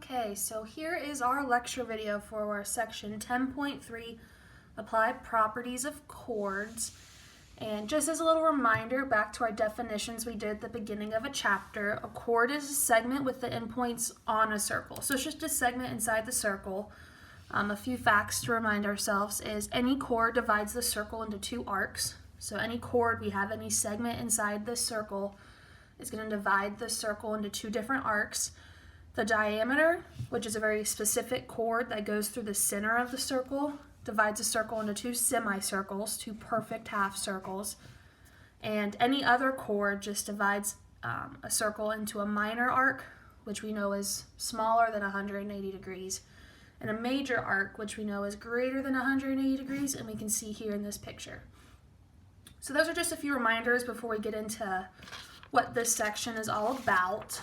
Okay, so here is our lecture video for our section 10.3, Apply Properties of Chords. And just as a little reminder, back to our definitions we did at the beginning of a chapter, a chord is a segment with the endpoints on a circle. So it's just a segment inside the circle. A few facts to remind ourselves is any chord divides the circle into two arcs. So any chord we have, any segment inside this circle is going to divide the circle into two different arcs. The diameter, which is a very specific chord that goes through the center of the circle, divides a circle into two semicircles, two perfect half circles. And any other chord just divides a circle into a minor arc, which we know is smaller than 180 degrees, and a major arc, which we know is greater than 180 degrees, and we can see here in this picture. So those are just a few reminders before we get into what this section is all about.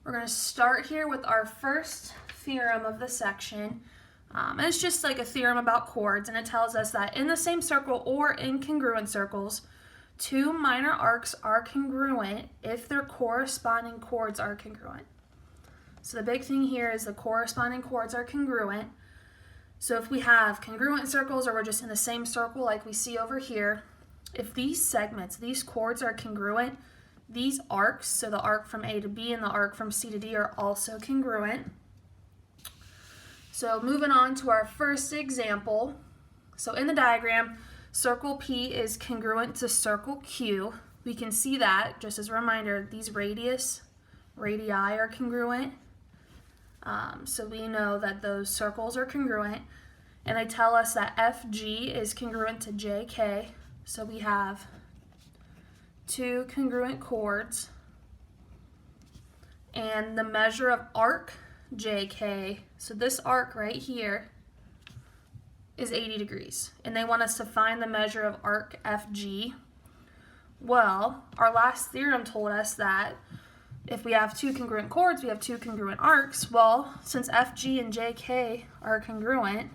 We're going to start here with our first theorem of the section. And it's just like a theorem about chords, and it tells us that in the same circle or in congruent circles, two minor arcs are congruent if their corresponding chords are congruent. So the big thing here is the corresponding chords are congruent. So if we have congruent circles or we're just in the same circle like we see over here, if these segments, these chords are congruent, these arcs, so the arc from A to B and the arc from C to D, are also congruent. So moving on to our first example. So in the diagram, circle P is congruent to circle Q. We can see that, just as a reminder, these radii are congruent. So we know that those circles are congruent. And they tell us that FG is congruent to JK. So we have two congruent chords, and the measure of arc JK, so this arc right here, is 80 degrees, and they want us to find the measure of arc FG. Well, our last theorem told us that if we have two congruent chords, we have two congruent arcs. Well, since FG and JK are congruent,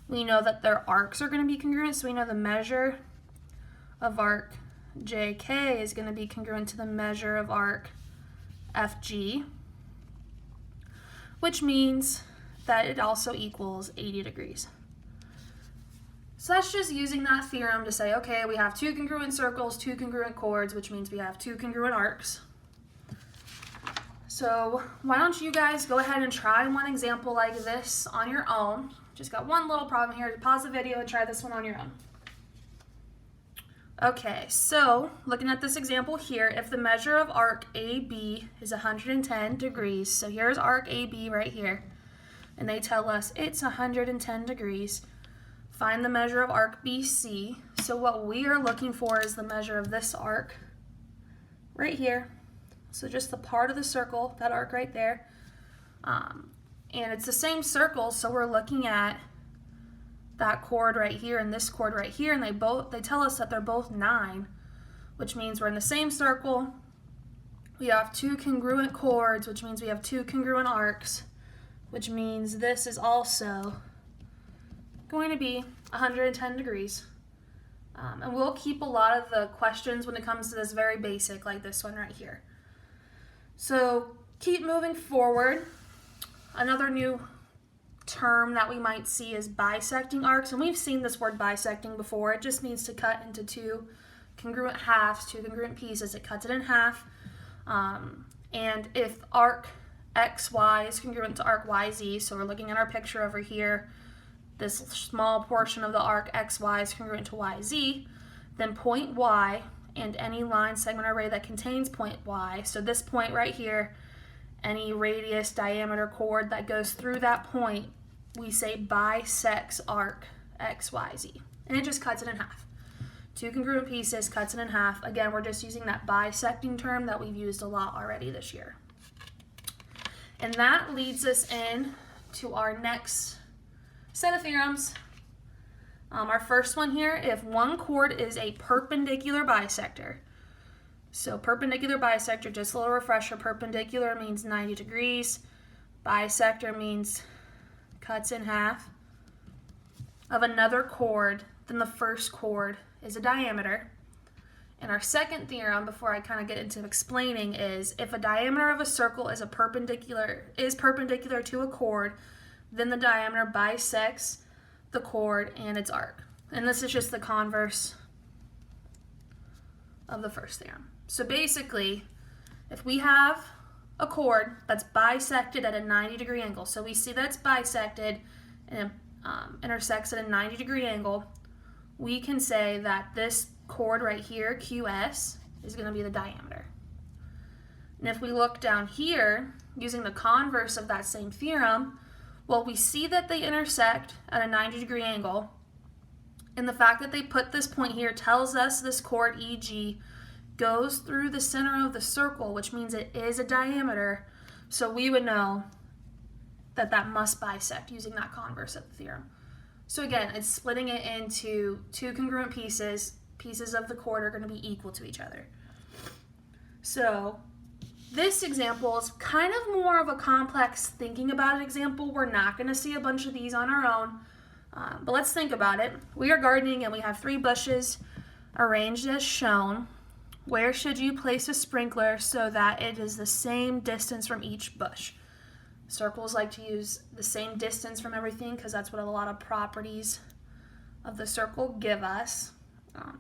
we know that their arcs are going to be congruent, so we know the measure of arc JK is going to be congruent to the measure of arc FG, which means that it also equals 80 degrees. So that's just using that theorem to say, okay, we have two congruent circles, two congruent chords, which means we have two congruent arcs. So why don't you guys go ahead and try one example like this on your own. Just got one little problem here. Pause the video and try this one on your own. Okay, so looking at this example here, if the measure of arc AB is 110 degrees, so here's arc AB right here, and they tell us it's 110 degrees, find the measure of arc BC. So what we are looking for is the measure of this arc right here. So just the part of the circle, that arc right there. And it's the same circle, so we're looking at that chord right here and this chord right here, and they tell us that they're both 9, which means we're in the same circle. We have two congruent chords, which means we have two congruent arcs, which means this is also going to be 110 degrees. And we'll keep a lot of the questions when it comes to this very basic, like this one right here. So keep moving forward. Another new term that we might see is bisecting arcs, and we've seen this word bisecting before. It just means to cut into two congruent halves, two congruent pieces. It cuts it in half. And if arc XY is congruent to arc YZ, so we're looking at our picture over here, this small portion of the arc XY is congruent to YZ, then point Y and any line, segment, or ray that contains point Y, so this point right here, any radius, diameter, chord that goes through that point, we say bisects arc XYZ. And it just cuts it in half. Two congruent pieces, cuts it in half. Again, we're just using that bisecting term that we've used a lot already this year. And that leads us in to our next set of theorems. Our first one here, if one chord is a perpendicular bisector. So perpendicular bisector, just a little refresher, perpendicular means 90 degrees. Bisector means cuts in half of another chord, then the first chord is a diameter. And our second theorem, before I kind of get into explaining, is if a diameter of a circle is perpendicular to a chord, then the diameter bisects the chord and its arc. And this is just the converse of the first theorem. So basically, if we have a chord that's bisected at a 90-degree angle, so we see that it's bisected and it intersects at a 90-degree angle, we can say that this chord right here, QS, is going to be the diameter. And if we look down here, using the converse of that same theorem, well, we see that they intersect at a 90-degree angle, and the fact that they put this point here tells us this chord, EG, goes through the center of the circle, which means it is a diameter, so we would know that that must bisect using that converse of the theorem. So again, it's splitting it into two congruent pieces. Pieces of the chord are going to be equal to each other. So this example is kind of more of a complex thinking about it example. We're not going to see a bunch of these on our own, but let's think about it. We are gardening and we have 3 bushes arranged as shown. Where should you place a sprinkler so that it is the same distance from each bush? Circles like to use the same distance from everything because that's what a lot of properties of the circle give us.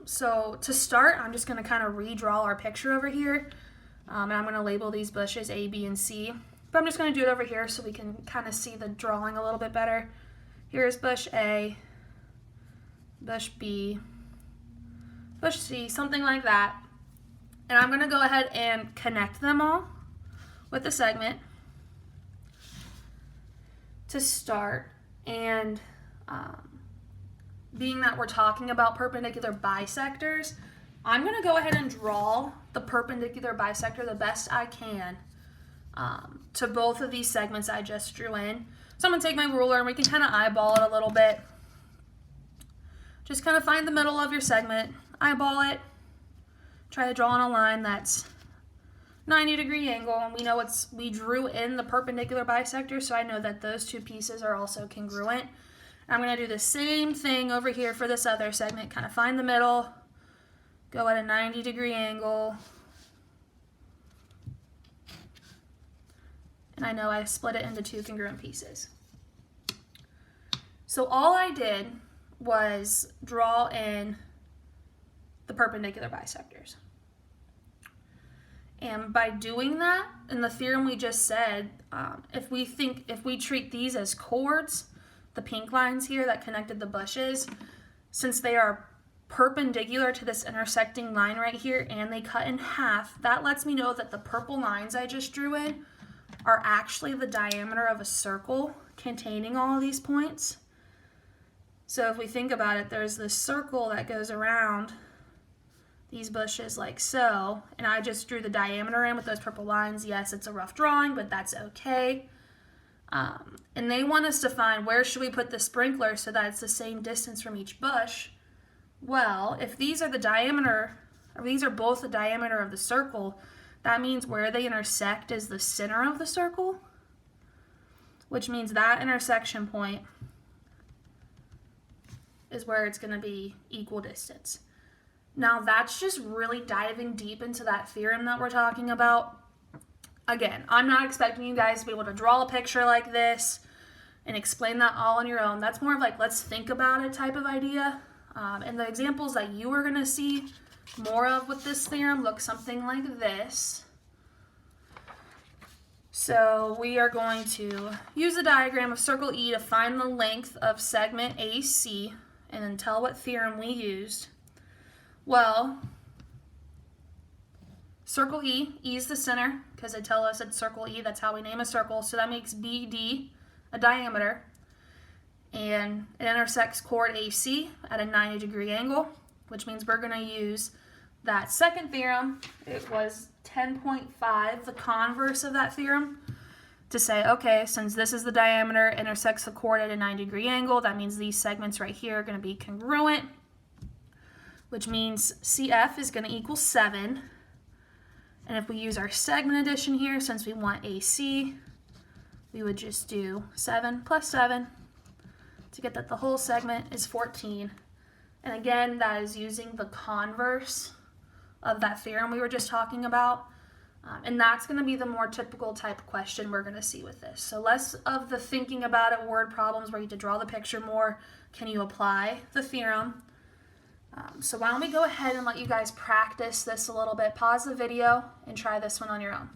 So to start, I'm just going to kind of redraw our picture over here, and I'm going to label these bushes A, B, and C. But I'm just going to do it over here so we can kind of see the drawing a little bit better. Here's bush A, bush B, bush C, something like that. And I'm going to go ahead and connect them all with a segment to start. And being that we're talking about perpendicular bisectors, I'm going to go ahead and draw the perpendicular bisector the best I can to both of these segments I just drew in. So I'm going to take my ruler and we can kind of eyeball it a little bit. Just kind of find the middle of your segment, eyeball it, try to draw on a line that's 90-degree angle, and we know we drew in the perpendicular bisector, so I know that those two pieces are also congruent. I'm going to do the same thing over here for this other segment, kind of find the middle, go at a 90-degree angle, and I know I split it into 2 congruent pieces. So all I did was draw in the perpendicular bisectors. And by doing that, in the theorem we just said, if we treat these as chords, the pink lines here that connected the bushes, since they are perpendicular to this intersecting line right here and they cut in half, that lets me know that the purple lines I just drew in are actually the diameter of a circle containing all of these points. So if we think about it, there's this circle that goes around these bushes like so, and I just drew the diameter in with those purple lines. Yes, it's a rough drawing, but that's okay. And they want us to find where should we put the sprinkler so that it's the same distance from each bush. Well, if these are the diameter, or these are both the diameter of the circle, that means where they intersect is the center of the circle, which means that intersection point is where it's going to be equal distance. Now that's just really diving deep into that theorem that we're talking about. Again, I'm not expecting you guys to be able to draw a picture like this and explain that all on your own. That's more of like, let's think about it type of idea. And the examples that you are going to see more of with this theorem look something like this. So we are going to use the diagram of circle E to find the length of segment AC and then tell what theorem we used. Well, circle E is the center because they tell us it's circle E. That's how we name a circle. So that makes BD a diameter. And it intersects chord AC at a 90-degree angle, which means we're going to use that second theorem. It was 10.5, the converse of that theorem, to say, okay, since this is the diameter, intersects the chord at a 90-degree angle, that means these segments right here are going to be congruent, which means CF is going to equal 7. And if we use our segment addition here, since we want AC, we would just do 7 plus 7 to get that the whole segment is 14. And again, that is using the converse of that theorem we were just talking about. And that's going to be the more typical type question we're going to see with this. So less of the thinking about it word problems where you have to draw the picture, more can you apply the theorem. So why don't we go ahead and let you guys practice this a little bit. Pause the video and try this one on your own.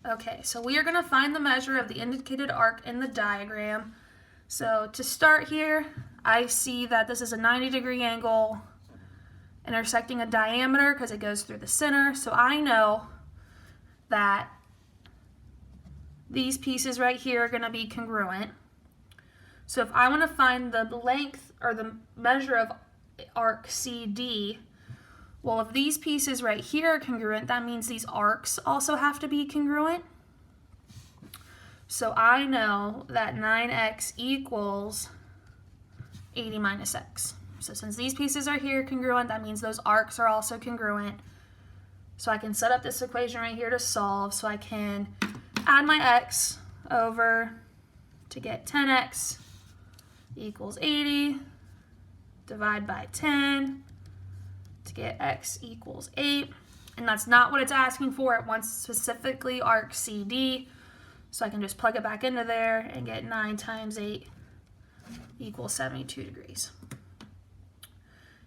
Okay, so we are going to find the measure of the indicated arc in the diagram. So to start here, I see that this is a 90-degree angle intersecting a diameter because it goes through the center. So I know that these pieces right here are going to be congruent. So if I want to find the length or the measure of arc CD, well, if these pieces right here are congruent, that means these arcs also have to be congruent. So I know that 9x equals 80 minus x. So since these pieces are here congruent, that means those arcs are also congruent. So I can set up this equation right here to solve. So I can add my x over to get 10x equals 80, divide by 10 to get x equals 8. And that's not what it's asking for. It wants specifically arc CD. So I can just plug it back into there and get 9 times 8 equals 72 degrees.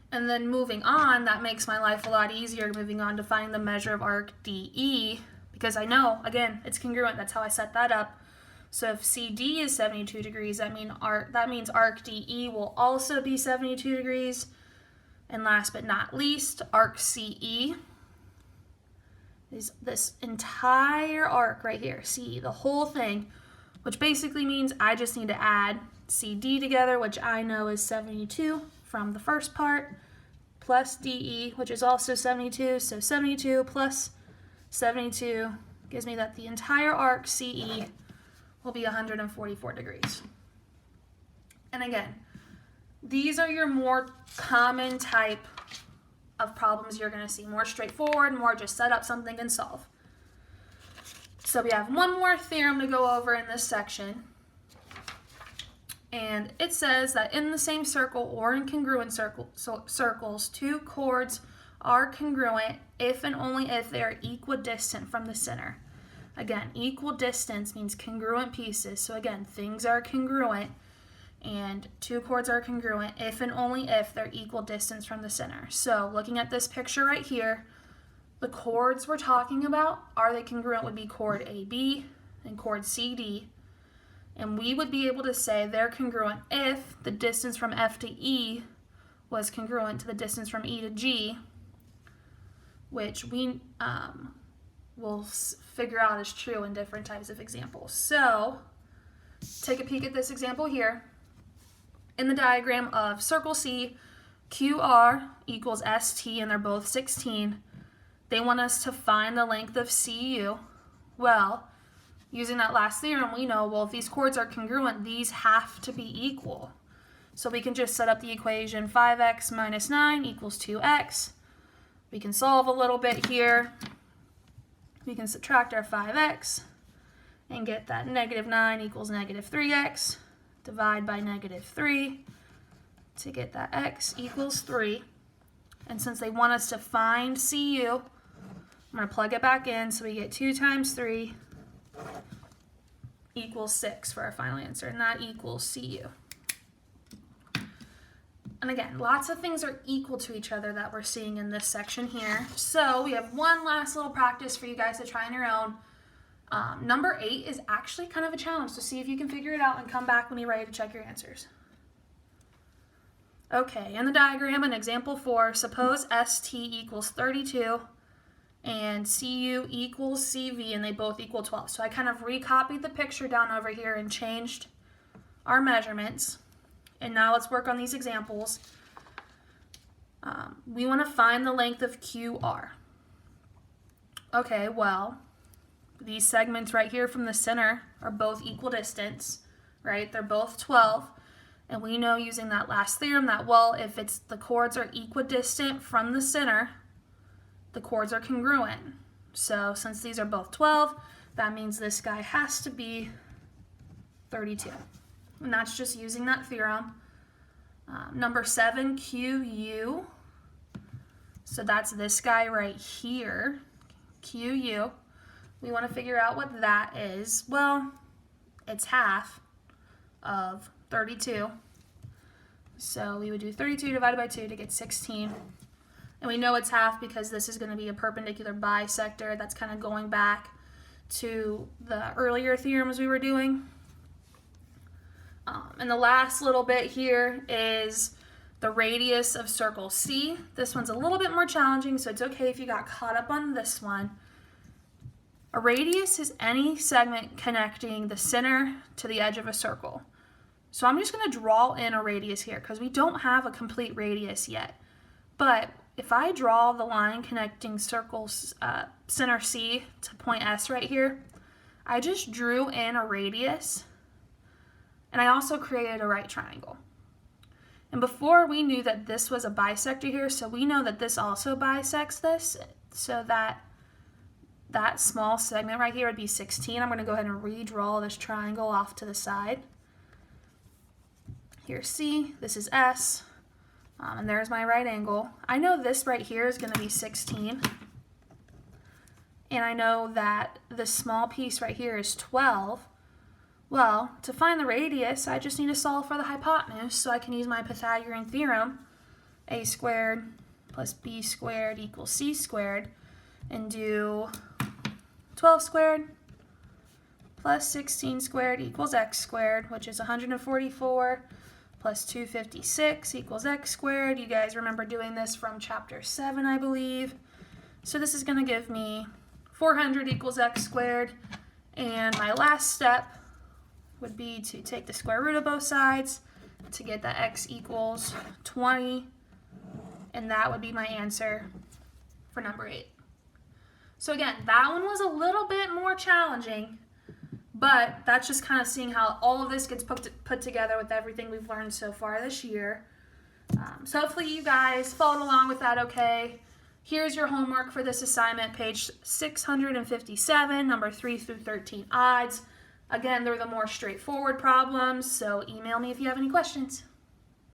And then moving on, that makes my life a lot easier moving on to finding the measure of arc DE, because I know, again, it's congruent. That's how I set that up. So if CD is 72 degrees, that means arc DE will also be 72 degrees. And last but not least, arc CE is this entire arc right here, CE, the whole thing, which basically means I just need to add CD together, which I know is 72 from the first part, plus DE, which is also 72. So 72 plus 72 gives me that the entire arc CE will be 144 degrees. And again, these are your more common type of problems you're going to see. More straightforward, more just set up something and solve. So we have one more theorem to go over in this section. And it says that in the same circle or in congruent circles, two chords are congruent if and only if they are equidistant from the center. Again, equidistance means congruent pieces. So again, things are congruent and two chords are congruent if and only if they're equal distance from the center. So looking at this picture right here, the chords we're talking about, are they congruent, would be chord AB and chord CD. And we would be able to say they're congruent if the distance from F to E was congruent to the distance from E to G, which we will figure out is true in different types of examples. So take a peek at this example here. In the diagram of circle C, QR equals ST, and they're both 16. They want us to find the length of CU. Well, using that last theorem, we know, well, if these chords are congruent, these have to be equal. So we can just set up the equation 5x minus 9 equals 2x. We can solve a little bit here. We can subtract our 5x and get that negative 9 equals negative 3x. Divide by negative 3 to get that x equals 3. And since they want us to find CU, I'm going to plug it back in, so we get 2 times 3 equals 6 for our final answer, and that equals CU. And again, lots of things are equal to each other that we're seeing in this section here. So we have one last little practice for you guys to try on your own. Number 8 is actually kind of a challenge, so see if you can figure it out and come back when you're ready to check your answers. Okay, in the diagram in example 4, suppose ST equals 32 and CU equals CV, and they both equal 12. So I kind of recopied the picture down over here and changed our measurements. And now let's work on these examples. We want to find the length of QR. Okay, well, these segments right here from the center are both equal distance, right? They're both 12. And we know using that last theorem that, well, if the chords are equidistant from the center, the chords are congruent. So since these are both 12, that means this guy has to be 32. And that's just using that theorem. Number 7, QU So that's this guy right here, QU. We want to figure out what that is. Well, it's half of 32. So we would do 32 divided by 2 to get 16. And we know it's half because this is going to be a perpendicular bisector. That's kind of going back to the earlier theorems we were doing. And the last little bit here is the radius of circle C. This one's a little bit more challenging, so it's okay if you got caught up on this one. A radius is any segment connecting the center to the edge of a circle. So I'm just going to draw in a radius here because we don't have a complete radius yet. But if I draw the line connecting circles center C to point S right here, I just drew in a radius, and I also created a right triangle. And before we knew that this was a bisector here, so we know that this also bisects this, so that small segment right here would be 16. I'm going to go ahead and redraw this triangle off to the side. Here's C, this is S. And there's my right angle. I know this right here is going to be 16. And I know that this small piece right here is 12. Well, to find the radius, I just need to solve for the hypotenuse, so I can use my Pythagorean theorem, a squared plus b squared equals c squared, and do 12 squared plus 16 squared equals x squared, which is 144. Plus 256 equals x squared. You guys remember doing this from chapter 7, I believe. So this is going to give me 400 equals x squared. And my last step would be to take the square root of both sides to get that x equals 20. And that would be my answer for number 8. So again, that one was a little bit more challenging. But that's just kind of seeing how all of this gets put together with everything we've learned so far this year. So hopefully you guys followed along with that okay. Here's your homework for this assignment, page 657, number 3 through 13 odds. Again, they're the more straightforward problems, so email me if you have any questions.